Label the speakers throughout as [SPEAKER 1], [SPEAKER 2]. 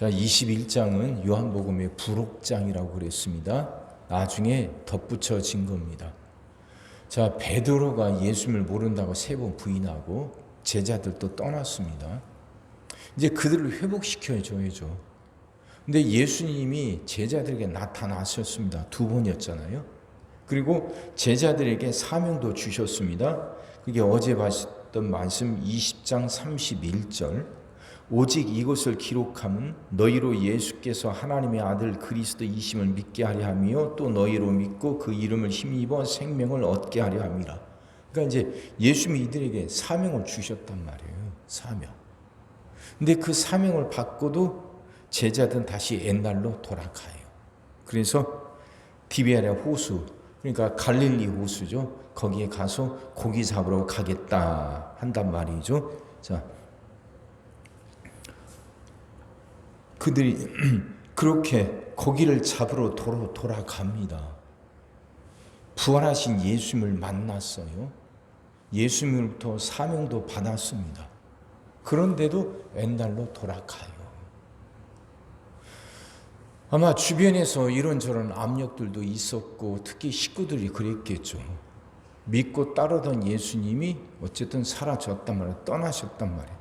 [SPEAKER 1] 자, 21장은 요한복음의 부록장이라고 그랬습니다. 나중에 덧붙여진 겁니다. 자, 베드로가 예수님을 모른다고 3번 부인하고 제자들도 떠났습니다. 이제 그들을 회복시켜줘야죠. 근데 예수님이 제자들에게 나타나셨습니다. 2번이었잖아요. 그리고 제자들에게 사명도 주셨습니다. 그게 어제 봤던 말씀 20장 31절. 오직 이것을 기록함은 너희로 예수께서 하나님의 아들 그리스도이심을 믿게 하려 함이요 또 너희로 믿고 그 이름을 힘입어 생명을 얻게 하려 함이라. 그러니까 이제 예수님이 이들에게 사명을 주셨단 말이에요. 사명. 근데 그 사명을 받고도 제자들은 다시 옛날로 돌아가요. 그래서 디베랴 호수, 그러니까 갈릴리 호수죠. 거기에 가서 고기 잡으러 가겠다 한단 말이죠. 자, 그들이 그렇게 고기를 잡으러 돌아갑니다. 부활하신 예수님을 만났어요. 예수님으로부터 사명도 받았습니다. 그런데도 옛날로 돌아가요. 아마 주변에서 이런저런 압력들도 있었고 특히 식구들이 그랬겠죠. 믿고 따르던 예수님이 어쨌든 사라졌단 말이에요. 떠나셨단 말이에요.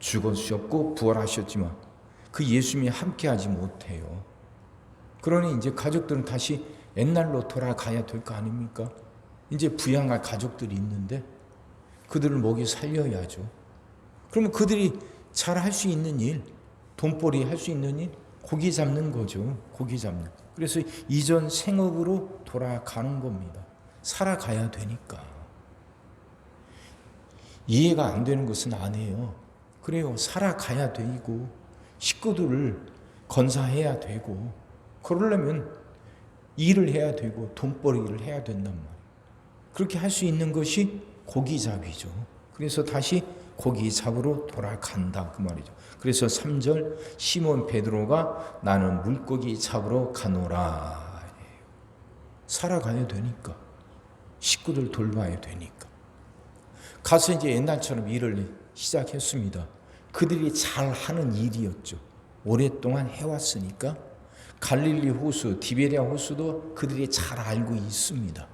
[SPEAKER 1] 죽으셨고 부활하셨지만 그 예수님이 함께하지 못해요. 그러니 이제 가족들은 다시 옛날로 돌아가야 될 거 아닙니까? 이제 부양할 가족들이 있는데 그들을 먹이 살려야죠. 그러면 그들이 잘 할 수 있는 일, 돈벌이 할 수 있는 일, 고기 잡는 거죠. 고기 잡는. 그래서 이전 생업으로 돌아가는 겁니다. 살아가야 되니까. 이해가 안 되는 것은 아니에요. 그래요. 살아가야 되고 식구들을 건사해야 되고 그러려면 일을 해야 되고 돈벌이를 해야 된단 말이에요. 그렇게 할 수 있는 것이 고기잡이죠. 그래서 다시 고기 잡으러 돌아간다 그 말이죠. 그래서 3절 시몬 베드로가 나는 물고기 잡으러 가노라. 살아가야 되니까 식구들 돌봐야 되니까 가서 이제 옛날처럼 일을 시작했습니다. 그들이 잘하는 일이었죠. 오랫동안 해왔으니까 갈릴리 호수, 디베랴 호수도 그들이 잘 알고 있습니다.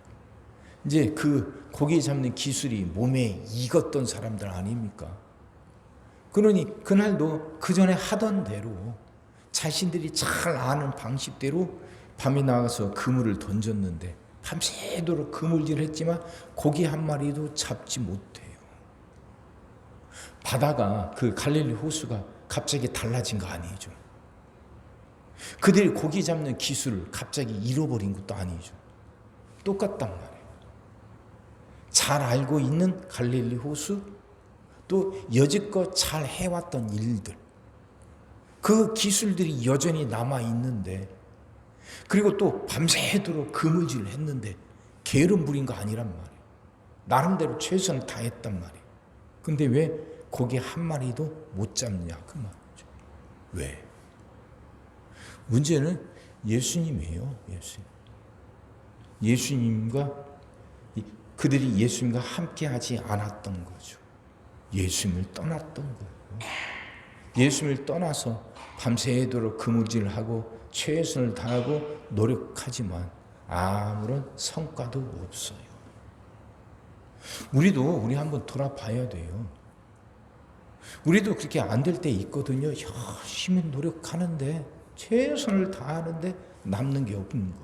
[SPEAKER 1] 이제 그 고기 잡는 기술이 몸에 익었던 사람들 아닙니까? 그러니 그날도 그 전에 하던 대로 자신들이 잘 아는 방식대로 밤에 나가서 그물을 던졌는데 밤새도록 그물질을 했지만 고기 한 마리도 잡지 못해요. 바다가 그 갈릴리 호수가 갑자기 달라진 거 아니죠. 그들이 고기 잡는 기술을 갑자기 잃어버린 것도 아니죠. 똑같단 말이에요. 잘 알고 있는 갈릴리 호수, 또 여지껏 잘 해왔던 일들, 그 기술들이 여전히 남아있는데, 그리고 또 밤새도록 그물질을 했는데 게으름 부린 거 아니란 말이에요. 나름대로 최선을 다했단 말이에요. 근데 왜 고기 한 마리도 못 잡냐 그 말이죠. 왜? 문제는 예수님이에요. 예수님과 그들이 예수님과 함께하지 않았던 거죠. 예수님을 떠났던 거예요. 예수님을 떠나서 밤새도록 그물질을 하고 최선을 다하고 노력하지만 아무런 성과도 없어요. 우리 한번 돌아봐야 돼요. 우리도 그렇게 안 될 때 있거든요. 열심히 노력하는데 최선을 다하는데 남는 게 없는 거.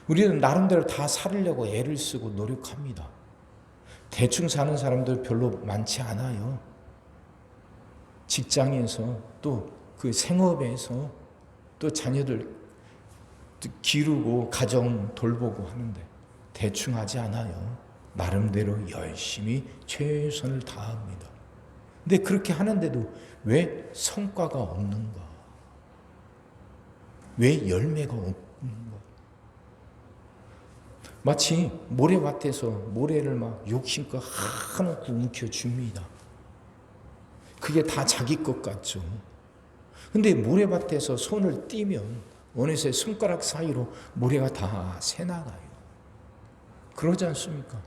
[SPEAKER 1] 우리는 나름대로 다 살으려고 애를 쓰고 노력합니다. 대충 사는 사람들 별로 많지 않아요. 직장에서 또 그 생업에서 또 자녀들 기르고 가정 돌보고 하는데 대충 하지 않아요. 나름대로 열심히 최선을 다합니다. 근데 그렇게 하는데도 왜 성과가 없는가? 왜 열매가 없는가? 마치 모래밭에서 모래를 막 욕심껏 한없고 움켜줍니다. 그게 다 자기 것 같죠. 근데 모래밭에서 손을 띄면 어느새 손가락 사이로 모래가 다 새나가요. 그러지 않습니까?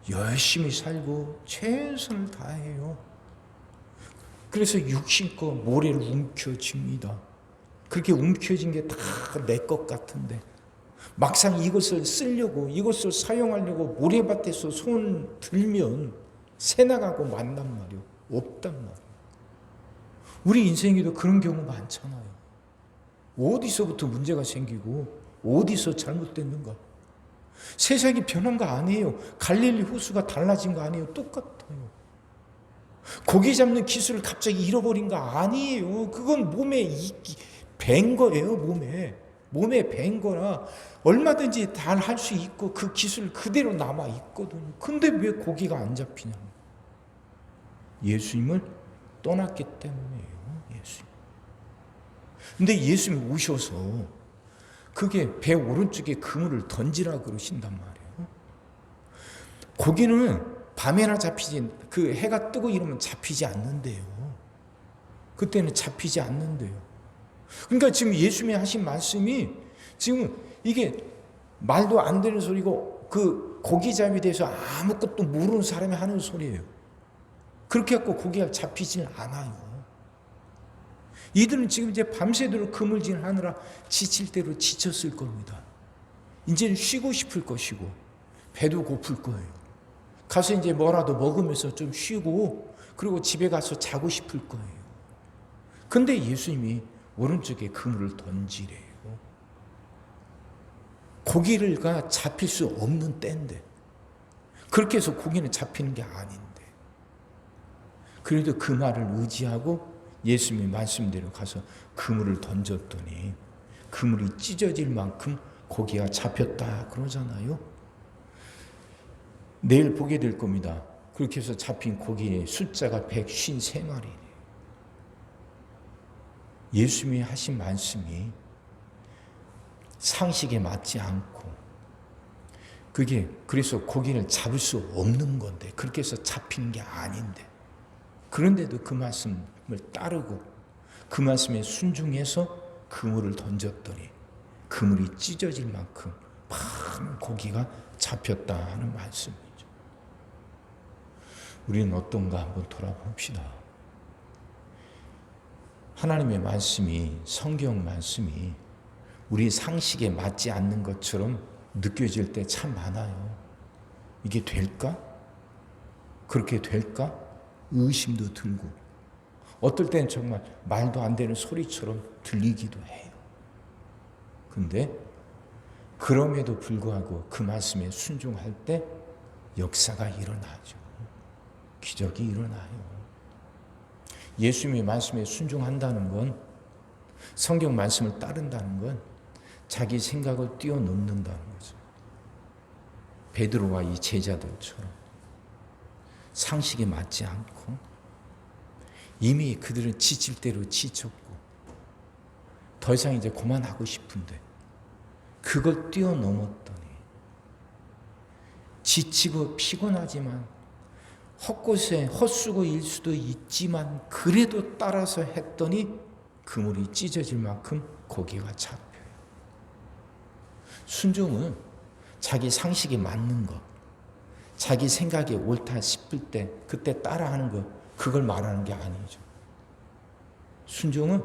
[SPEAKER 1] 열심히 살고 최선을 다해요. 그래서 육신껏 모래를 움켜쥡니다. 그렇게 움켜진 게 다 내 것 같은데 막상 이것을 쓰려고, 이것을 사용하려고 모래밭에서 손 들면 새 나가고 만단 말이요. 없단 말이요. 우리 인생에도 그런 경우 많잖아요. 어디서부터 문제가 생기고 어디서 잘못됐는가. 세상이 변한 거 아니에요. 갈릴리 호수가 달라진 거 아니에요. 똑같아요. 고기 잡는 기술을 갑자기 잃어버린 거 아니에요. 그건 몸에 밴 거예요. 몸에 밴 거라 얼마든지 다 할 수 있고 그 기술 그대로 남아 있거든요. 근데 왜 고기가 안 잡히냐? 예수님을 떠났기 때문이에요. 예수님. 근데 예수님 오셔서 그게 배 오른쪽에 그물을 던지라 그러신단 말이에요. 고기는 밤에나 잡히지, 그 해가 뜨고 이러면 잡히지 않는데요. 그때는 잡히지 않는데요. 그러니까 지금 예수님이 하신 말씀이 지금 이게 말도 안 되는 소리고 그 고기잡이에 대해서 아무것도 모르는 사람이 하는 소리예요. 그렇게 해서 고기가 잡히질 않아요. 이들은 지금 이제 밤새도록 그물질 하느라 지칠 대로 지쳤을 겁니다. 이제는 쉬고 싶을 것이고 배도 고플 거예요. 가서 이제 뭐라도 먹으면서 좀 쉬고 그리고 집에 가서 자고 싶을 거예요. 근데 예수님이 오른쪽에 그물을 던지래요. 고기가 잡힐 수 없는 때인데 그렇게 해서 고기는 잡히는 게 아닌데 그래도 그 말을 의지하고 예수님이 말씀대로 가서 그물을 던졌더니 그물이 찢어질 만큼 고기가 잡혔다 그러잖아요. 내일 보게 될 겁니다. 그렇게 해서 잡힌 고기의 숫자가 153마리네요. 예수님이 하신 말씀이 상식에 맞지 않고 그게 그래서 고기를 잡을 수 없는 건데 그렇게 해서 잡히는 게 아닌데 그런데도 그 말씀을 따르고 그 말씀에 순종해서 그물을 던졌더니 그물이 찢어질 만큼 많은 고기가 잡혔다 하는 말씀이죠. 우리는 어떤가 한번 돌아봅시다. 하나님의 말씀이, 성경 말씀이 우리 상식에 맞지 않는 것처럼 느껴질 때 참 많아요. 이게 될까? 그렇게 될까? 의심도 들고 어떨 때는 정말 말도 안 되는 소리처럼 들리기도 해요. 근데 그럼에도 불구하고 그 말씀에 순종할 때 역사가 일어나죠. 기적이 일어나요. 예수님의 말씀에 순종한다는 건, 성경 말씀을 따른다는 건 자기 생각을 뛰어넘는다는 거죠. 베드로와 이 제자들처럼 상식에 맞지 않고 이미 그들은 지칠 대로 지쳤고 더 이상 이제 그만하고 싶은데 그걸 뛰어넘었더니 지치고 피곤하지만 헛것에 헛수고일 수도 있지만 그래도 따라서 했더니 그물이 찢어질 만큼 고기가 잡혀요. 순종은 자기 상식에 맞는 것, 자기 생각이 옳다 싶을 때 그때 따라하는 것, 그걸 말하는 게 아니죠. 순종은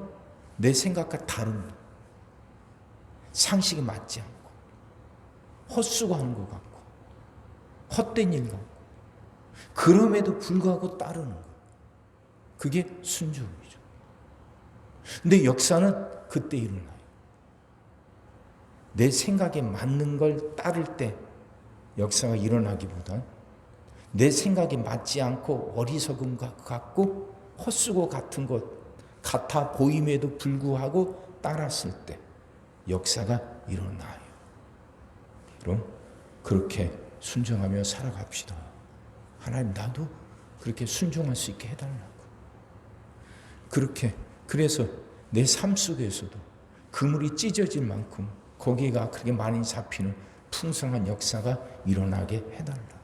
[SPEAKER 1] 내 생각과 다른 것, 상식에 맞지 않고 헛수고하는 것 같고 헛된 일 같고 그럼에도 불구하고 따르는 것, 그게 순종이죠. 근데 역사는 그때 일어나요. 내 생각에 맞는 걸 따를 때 역사가 일어나기보다 내 생각에 맞지 않고 어리석은 것 같고 헛수고 같은 것 같아 보임에도 불구하고 따랐을 때 역사가 일어나요. 그럼 그렇게 순종하며 살아갑시다. 하나님, 나도 그렇게 순종할 수 있게 해달라고. 그렇게, 그래서 내 삶 속에서도 그물이 찢어질 만큼 고기가 그렇게 많이 잡히는 풍성한 역사가 일어나게 해달라고.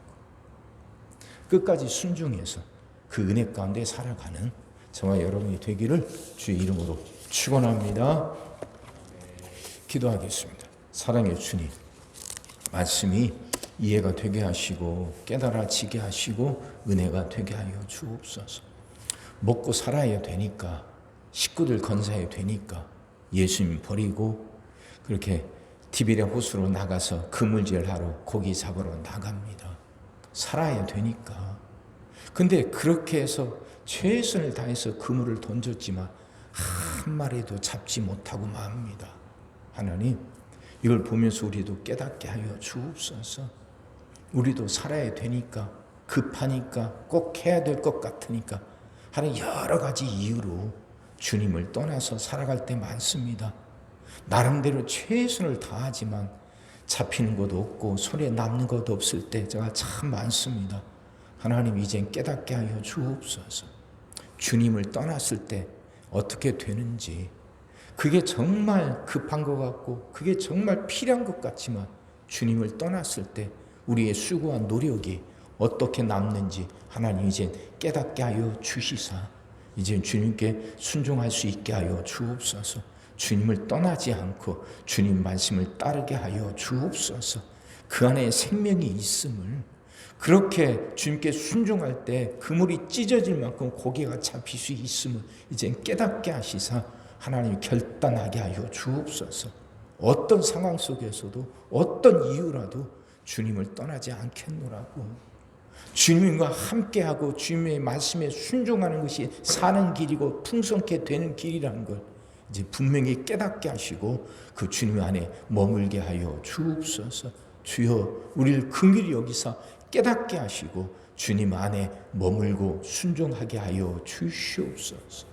[SPEAKER 1] 끝까지 순종해서 그 은혜 가운데 살아가는 저와 여러분이 되기를 주의 이름으로 축원합니다. 기도하겠습니다. 사랑의 주님, 말씀이 이해가 되게 하시고 깨달아지게 하시고 은혜가 되게 하여 주옵소서. 먹고 살아야 되니까, 식구들 건사해야 되니까 예수님 버리고 그렇게 디비랴 호수로 나가서 그물질하러 고기 잡으러 나갑니다. 살아야 되니까. 근데 그렇게 해서 최선을 다해서 그물을 던졌지만 한 마리도 잡지 못하고 맙니다. 하나님, 이걸 보면서 우리도 깨닫게 하여 주옵소서. 우리도 살아야 되니까, 급하니까, 꼭 해야 될 것 같으니까 하는 여러 가지 이유로 주님을 떠나서 살아갈 때 많습니다. 나름대로 최선을 다하지만 잡히는 것도 없고 손에 남는 것도 없을 때가 참 많습니다. 하나님, 이젠 깨닫게 하여 주옵소서. 주님을 떠났을 때 어떻게 되는지, 그게 정말 급한 것 같고 그게 정말 필요한 것 같지만 주님을 떠났을 때 우리의 수고한 노력이 어떻게 남는지 하나님 이제 깨닫게 하여 주시사 이제 주님께 순종할 수 있게 하여 주옵소서. 주님을 떠나지 않고 주님 말씀을 따르게 하여 주옵소서. 그 안에 생명이 있음을, 그렇게 주님께 순종할 때 그물이 찢어질 만큼 고기가 잡힐 수 있음을 이제 깨닫게 하시사 하나님 결단하게 하여 주옵소서. 어떤 상황 속에서도 어떤 이유라도 주님을 떠나지 않겠노라고, 주님과 함께하고 주님의 말씀에 순종하는 것이 사는 길이고 풍성케 되는 길이라는 걸 이제 분명히 깨닫게 하시고 그 주님 안에 머물게 하여 주옵소서. 주여, 우리를 긍휼히 여기사 깨닫게 하시고 주님 안에 머물고 순종하게 하여 주시옵소서.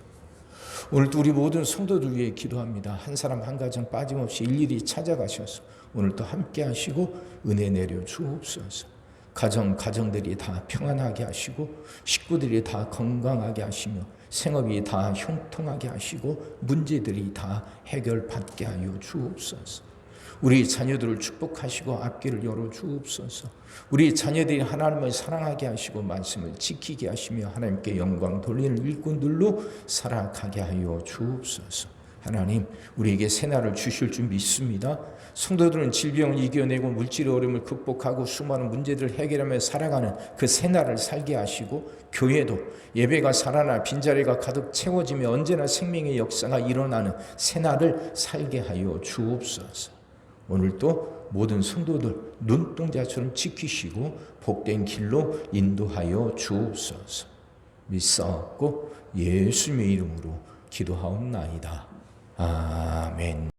[SPEAKER 1] 오늘도 우리 모든 성도들 위해 기도합니다. 한 사람 한 가정 빠짐없이 일일이 찾아가셔서 오늘도 함께 하시고 은혜 내려 주옵소서. 가정들이 다 평안하게 하시고 식구들이 다 건강하게 하시며 생업이 다 형통하게 하시고 문제들이 다 해결받게 하여 주옵소서. 우리 자녀들을 축복하시고 앞길을 열어 주옵소서. 우리 자녀들이 하나님을 사랑하게 하시고 말씀을 지키게 하시며 하나님께 영광 돌리는 일꾼들로 살아가게 하여 주옵소서. 하나님, 우리에게 새날을 주실 줄 믿습니다. 성도들은 질병을 이겨내고 물질의 어려움을 극복하고 수많은 문제들을 해결하며 살아가는 그 새날을 살게 하시고, 교회도 예배가 살아나 빈자리가 가득 채워지며 언제나 생명의 역사가 일어나는 새날을 살게 하여 주옵소서. 오늘도 모든 성도들 눈동자처럼 지키시고 복된 길로 인도하여 주옵소서. 믿사옵고 예수님의 이름으로 기도하옵나이다. 아멘.